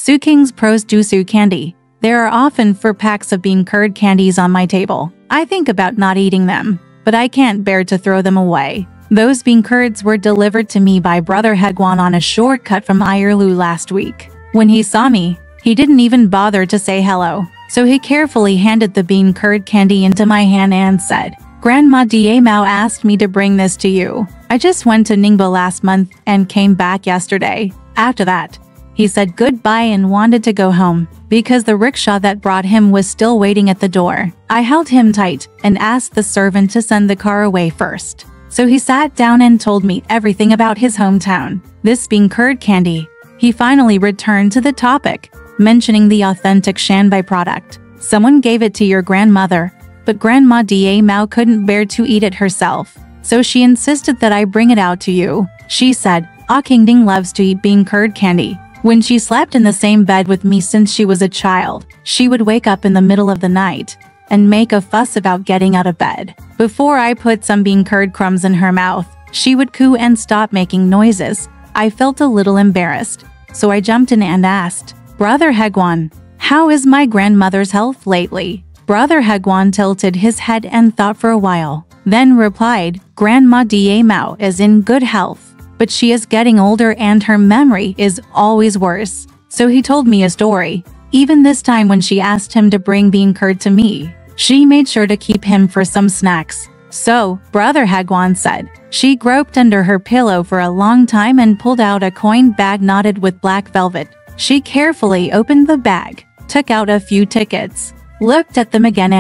Qing's Prose Juicy candy. There are often 4 packs of bean curd candies on my table. I think about not eating them, but I can't bear to throw them away. Those bean curds were delivered to me by Brother Hegwan on a shortcut from Irelu last week. When he saw me, he didn't even bother to say hello, so he carefully handed the bean curd candy into my hand and said, "Grandma Da Mao asked me to bring this to you. I just went to Ningbo last month and came back yesterday." After that, he said goodbye and wanted to go home, because the rickshaw that brought him was still waiting at the door. I held him tight and asked the servant to send the car away first. So he sat down and told me everything about his hometown, this bean curd candy. He finally returned to the topic, mentioning the authentic Shanbai product. "Someone gave it to your grandmother, but Grandma Da Mao couldn't bear to eat it herself, so she insisted that I bring it out to you." She said, "Ah Qingding loves to eat bean curd candy. When she slept in the same bed with me since she was a child, she would wake up in the middle of the night and make a fuss about getting out of bed. Before I put some bean curd crumbs in her mouth, she would coo and stop making noises. I felt a little embarrassed, so I jumped in and asked, 'Brother Hegwan, how is my grandmother's health lately?' Brother Hegwan tilted his head and thought for a while, then replied, 'Grandma Da Mao is in good health, but she is getting older and her memory is always worse.' So he told me a story. Even this time when she asked him to bring bean curd to me, she made sure to keep him for some snacks. So, Brother Hegwan said, she groped under her pillow for a long time and pulled out a coin bag knotted with black velvet. She carefully opened the bag, took out a few tickets, looked at them again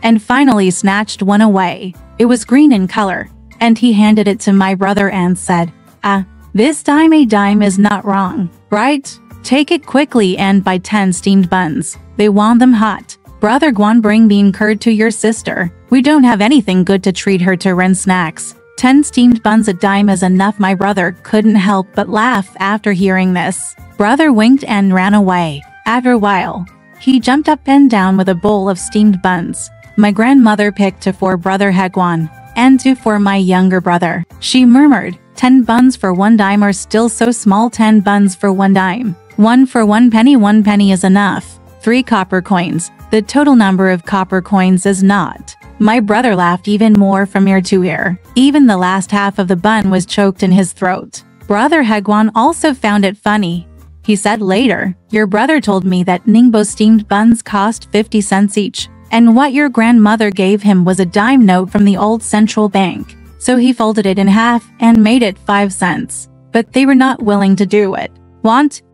and finally snatched one away. It was green in color, and he handed it to my brother and said, 'Ah, this time a dime is not wrong, right? Take it quickly and buy 10 steamed buns. They want them hot. Brother Guan, bring bean curd to your sister. We don't have anything good to treat her to rent snacks. 10 steamed buns a dime is enough.' My brother couldn't help but laugh after hearing this. Brother winked and ran away. After a while, he jumped up and down with a bowl of steamed buns. My grandmother picked 2 for Brother Hegwan and 2 for my younger brother. She murmured, 10 buns for 1 dime are still so small. 10 buns for 1 dime. 1 for 1 penny. 1 penny is enough. 3 copper coins. The total number of copper coins is not." My brother laughed even more from ear to ear. Even the last half of the bun was choked in his throat. Brother Hegwan also found it funny. He said later, "Your brother told me that Ningbo steamed buns cost 50 cents each, and what your grandmother gave him was a dime note from the old central bank. So he folded it in half and made it 5 cents. But they were not willing to do it.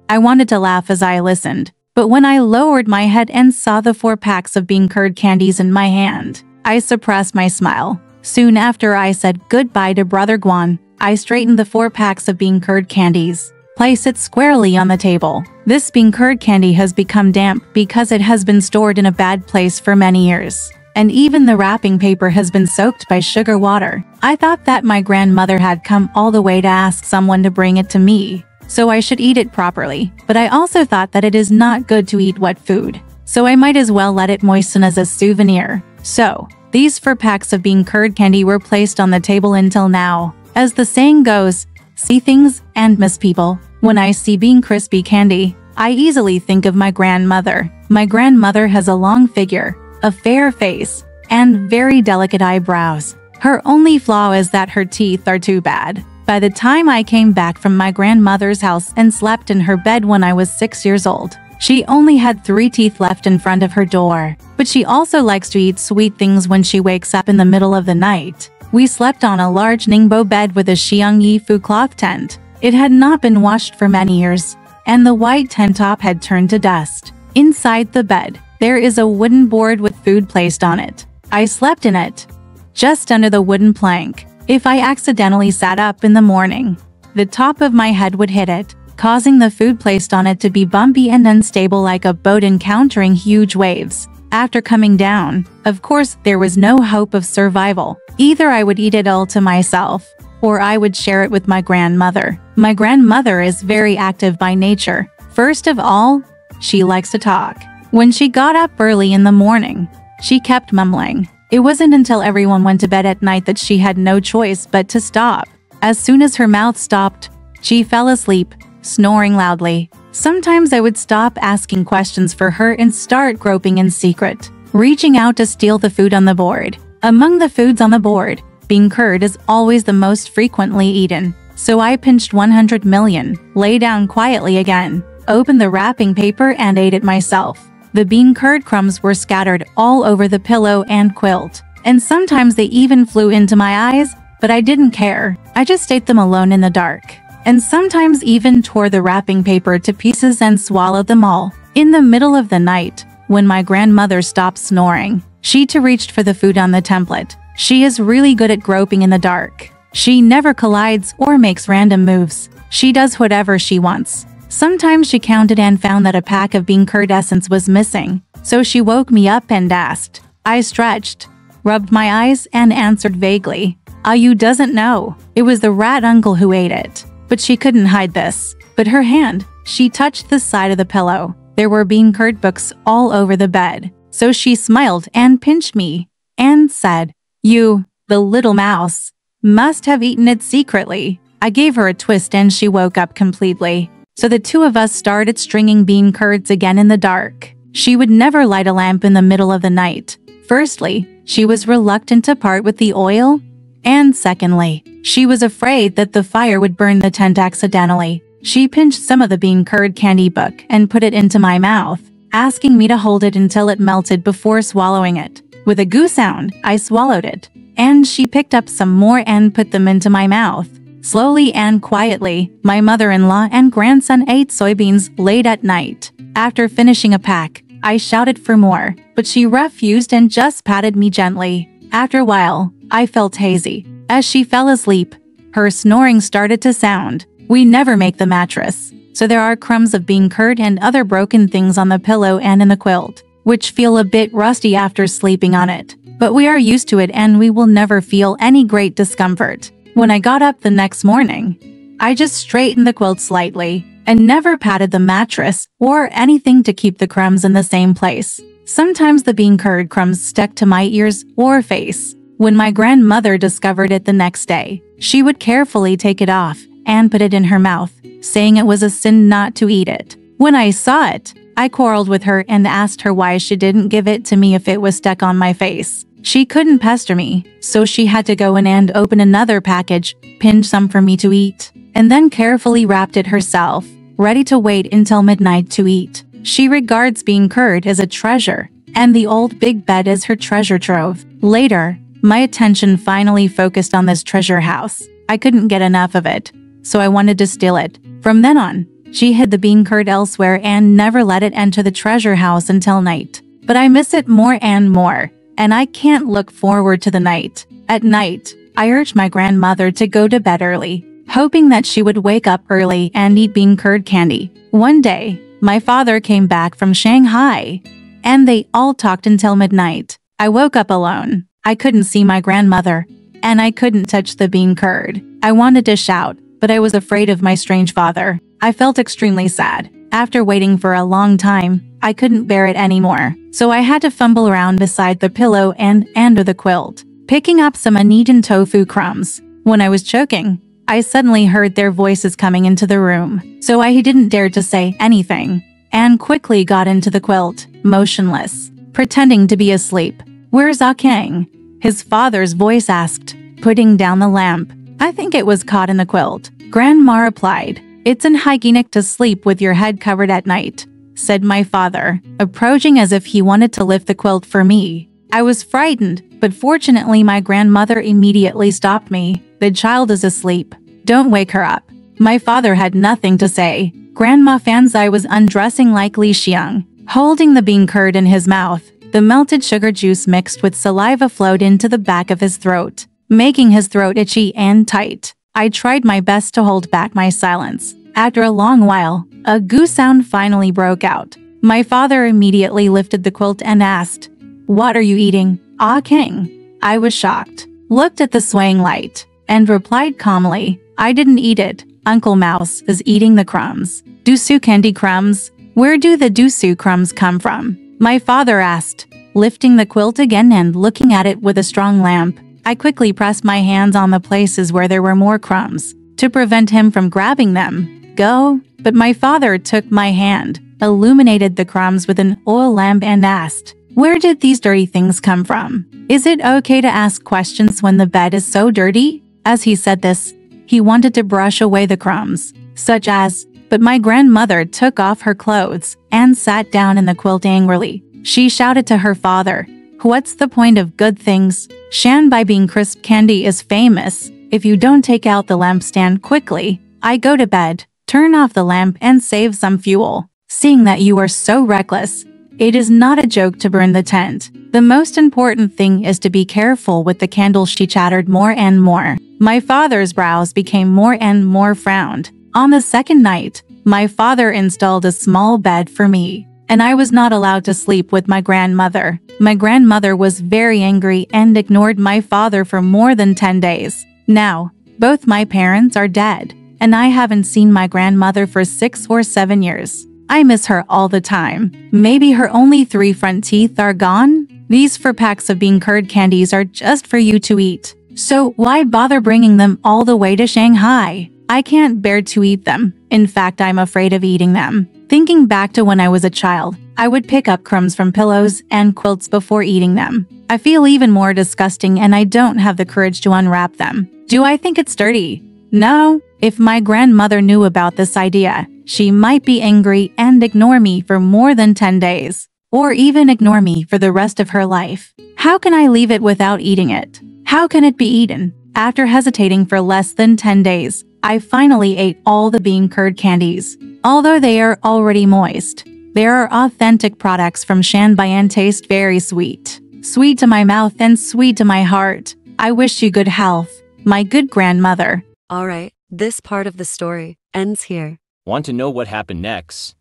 I wanted to laugh as I listened, but when I lowered my head and saw the 4 packs of bean curd candies in my hand, I suppressed my smile. Soon after I said goodbye to Brother Guan, I straightened the 4 packs of bean curd candies, placed it squarely on the table. This bean curd candy has become damp because it has been stored in a bad place for many years, and even the wrapping paper has been soaked by sugar water. I thought that my grandmother had come all the way to ask someone to bring it to me, so I should eat it properly. But I also thought that it is not good to eat wet food, so I might as well let it moisten as a souvenir. So, these 4 packs of bean curd candy were placed on the table until now. As the saying goes, see things and miss people. When I see bean crispy candy, I easily think of my grandmother. My grandmother has a long figure, a fair face, and very delicate eyebrows. Her only flaw is that her teeth are too bad. By the time I came back from my grandmother's house and slept in her bed when I was 6 years old, she only had 3 teeth left in front of her door. But she also likes to eat sweet things when she wakes up in the middle of the night. We slept on a large Ningbo bed with a Xiang Yifu cloth tent. It had not been washed for many years, and the white tent top had turned to dust. Inside the bed, there is a wooden board with food placed on it. I slept in it, just under the wooden plank. If I accidentally sat up in the morning, the top of my head would hit it, causing the food placed on it to be bumpy and unstable like a boat encountering huge waves. After coming down, of course, there was no hope of survival. Either I would eat it all to myself, or I would share it with my grandmother. My grandmother is very active by nature. First of all, she likes to talk. When she got up early in the morning, she kept mumbling. It wasn't until everyone went to bed at night that she had no choice but to stop. As soon as her mouth stopped, she fell asleep, snoring loudly. Sometimes I would stop asking questions for her and start groping in secret, reaching out to steal the food on the board. Among the foods on the board, bean curd is always the most frequently eaten. So I pinched 100 million, lay down quietly again, opened the wrapping paper and ate it myself. The bean curd crumbs were scattered all over the pillow and quilt, and sometimes they even flew into my eyes, but I didn't care. I just ate them alone in the dark, and sometimes even tore the wrapping paper to pieces and swallowed them all. In the middle of the night, when my grandmother stopped snoring, she too reached for the food on the template. She is really good at groping in the dark. She never collides or makes random moves. She does whatever she wants. Sometimes she counted and found that a pack of bean curd essence was missing, so she woke me up and asked. I stretched, rubbed my eyes and answered vaguely, you doesn't know. It was the rat uncle who ate it. But she couldn't hide this. But her hand, she touched the side of the pillow. There were bean curd books all over the bed. So she smiled and pinched me and said, "You, the little mouse, must have eaten it secretly." I gave her a twist and she woke up completely. So the two of us started stringing bean curds again in the dark. She would never light a lamp in the middle of the night. Firstly, she was reluctant to part with the oil. And secondly, she was afraid that the fire would burn the tent accidentally. She pinched some of the bean curd candy book and put it into my mouth, asking me to hold it until it melted before swallowing it. With a goo sound, I swallowed it, and she picked up some more and put them into my mouth. Slowly and quietly, my mother-in-law and grandson ate soybeans late at night. After finishing a pack, I shouted for more, but she refused and just patted me gently. After a while, I felt hazy. As she fell asleep, her snoring started to sound. We never make the mattress, so there are crumbs of bean curd and other broken things on the pillow and in the quilt, which feel a bit rusty after sleeping on it. But we are used to it and we will never feel any great discomfort. When I got up the next morning, I just straightened the quilt slightly and never patted the mattress or anything to keep the crumbs in the same place. Sometimes the bean curd crumbs stuck to my ears or face. When my grandmother discovered it the next day, she would carefully take it off and put it in her mouth, saying it was a sin not to eat it. When I saw it, I quarreled with her and asked her why she didn't give it to me if it was stuck on my face. She couldn't pester me, so she had to go in and open another package, pinch some for me to eat, and then carefully wrapped it herself, ready to wait until midnight to eat. She regards bean curd as a treasure, and the old big bed as her treasure trove. Later, my attention finally focused on this treasure house. I couldn't get enough of it, so I wanted to steal it. From then on, she hid the bean curd elsewhere and never let it enter the treasure house until night. But I miss it more and more, and I can't look forward to the night. At night, I urged my grandmother to go to bed early, hoping that she would wake up early and eat bean curd candy. One day, my father came back from Shanghai, and they all talked until midnight. I woke up alone. I couldn't see my grandmother, and I couldn't touch the bean curd. I wanted to shout, but I was afraid of my strange father. I felt extremely sad. After waiting for a long time, I couldn't bear it anymore, so I had to fumble around beside the pillow and under the quilt, picking up some uneaten tofu crumbs. When I was choking, I suddenly heard their voices coming into the room, so I didn't dare to say anything, and quickly got into the quilt, motionless, pretending to be asleep. "Where's Qing?" his father's voice asked, putting down the lamp. "I think it was caught in the quilt," Grandma replied. "It's unhygienic to sleep with your head covered at night," said my father, approaching as if he wanted to lift the quilt for me. I was frightened, but fortunately my grandmother immediately stopped me. "The child is asleep. Don't wake her up." My father had nothing to say. Grandma Fanzai was undressing like Li Xiang, holding the bean curd in his mouth. The melted sugar juice mixed with saliva flowed into the back of his throat, making his throat itchy and tight. I tried my best to hold back my silence. After a long while, a goo sound finally broke out. My father immediately lifted the quilt and asked, "What are you eating, Qing?" I was shocked, looked at the swaying light, and replied calmly, "I didn't eat it. Uncle Mouse is eating the crumbs." "Dusu candy crumbs? Where do the dusu crumbs come from?" my father asked, lifting the quilt again and looking at it with a strong lamp. I quickly pressed my hands on the places where there were more crumbs, to prevent him from grabbing them. go, but my father took my hand, illuminated the crumbs with an oil lamp and asked, "Where did these dirty things come from? Is it okay to ask questions when the bed is so dirty?" As he said this, he wanted to brush away the crumbs, such as, but my grandmother took off her clothes and sat down in the quilt angrily. She shouted to her father, "What's the point of good things? Shanbai being crisp candy is famous. If you don't take out the lampstand quickly, I go to bed, turn off the lamp and save some fuel. Seeing that you are so reckless, it is not a joke to burn the tent. The most important thing is to be careful with the candle." She chattered more and more. My father's brows became more and more frowned. On the second night, my father installed a small bed for me, and I was not allowed to sleep with my grandmother. My grandmother was very angry and ignored my father for more than 10 days. Now, both my parents are dead, and I haven't seen my grandmother for 6 or 7 years. I miss her all the time. Maybe her only 3 front teeth are gone? These 4 packs of bean curd candies are just for you to eat. So why bother bringing them all the way to Shanghai? I can't bear to eat them. In fact, I'm afraid of eating them. Thinking back to when I was a child, I would pick up crumbs from pillows and quilts before eating them. I feel even more disgusting and I don't have the courage to unwrap them. Do I think it's dirty? No. If my grandmother knew about this idea, she might be angry and ignore me for more than 10 days, or even ignore me for the rest of her life. How can I leave it without eating it? How can it be eaten? After hesitating for less than 10 days, I finally ate all the bean curd candies. Although they are already moist, they are authentic products from Shanbai and taste very sweet. Sweet to my mouth and sweet to my heart. I wish you good health, my good grandmother. Alright, this part of the story ends here. Want to know what happened next?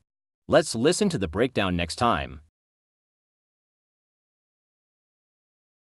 Let's listen to the breakdown next time.